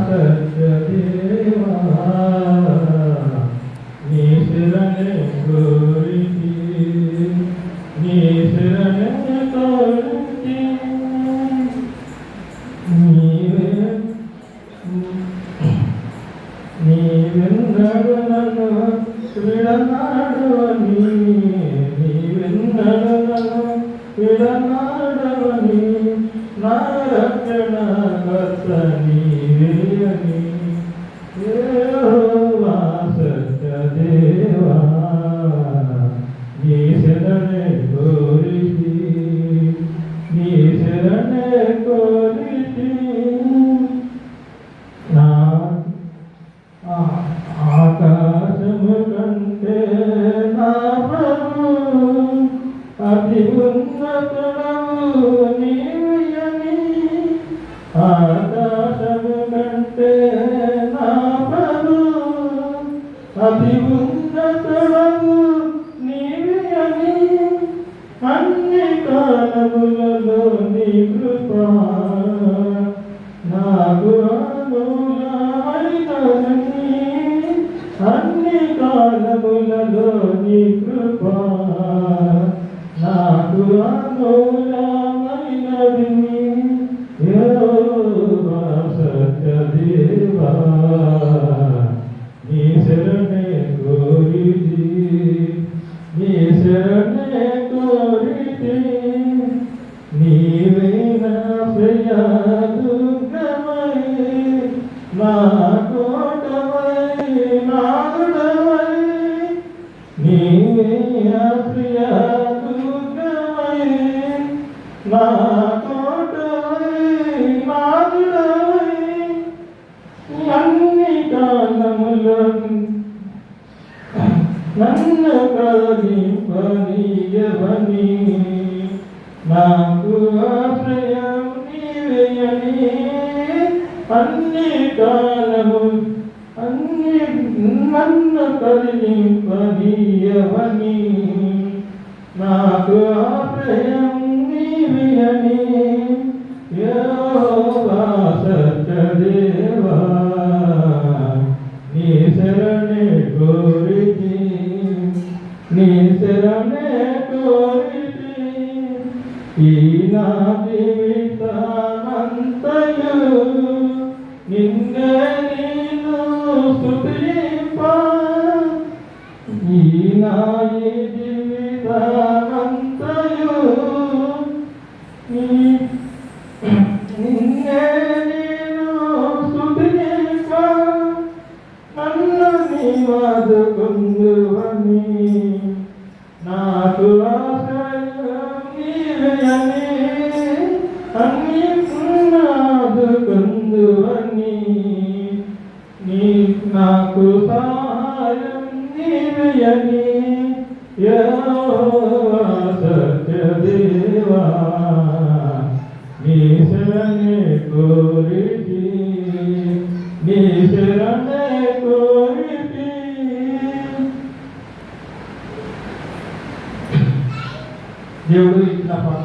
సత్యదేవా నీ శరణే కోరితి నీ శరణే కోరితి నీవెన్నడు నన్ను విడనాడవని నీవెన్నడు నన్ను విడనాడవని నా రక్షణ కర్త నీవే అని యెహోవా సత్యదేవా నీ శరణే కోరితి నీ శరణే కోరితి నా ఆకాశము కంటే నా ప్రభు అతి ఉన్నతుడవు నీవని ఆకాశము కంటే నా ప్రభు అతి ఉన్నతుడవు నీవని అన్ని కాలములలో నీ కృప నాకు అన్ని కాలములలో నీ కృప నాకు అనుకూలమైనది యెహోవా సత్యదేవా నీ శరణే కోరితి నీ శరణే కోరితి నీవే నా ప్రియాదుర్గమై నా కోటవై నాదుడవై నీవే నా ప్రియాదుర్గమై నా కోటవై నాదుడవై అన్ని కాలములో నన్ను కలింపనీయవని నాకు ఆశ్రయం నీవేయని అన్ని కాలము అన్ని నన్ను కలింపనీయవని నాకు ఆశ్రయం నీవేయని యెహోవా సత్యదేవా నీ శరణే కోరితి నీ శరణే కోరితి ఈ నా జీవితమంతయు నిన్నే నేను స్తుతింప ఈ నా జీవితమంతయు నిన్నే నేను స్తుతింప నన్ను నీవాదుకుందువని నాకు ఆశ్రయం నీవేయని అన్ని ఆదుకుందువని నాకు సహాయం నీవేయని యెహోవా సత్యదేవా నీ శరణే కోరితి నీ శరణే కోరితి దేవుడు ఇచ్చిన పాట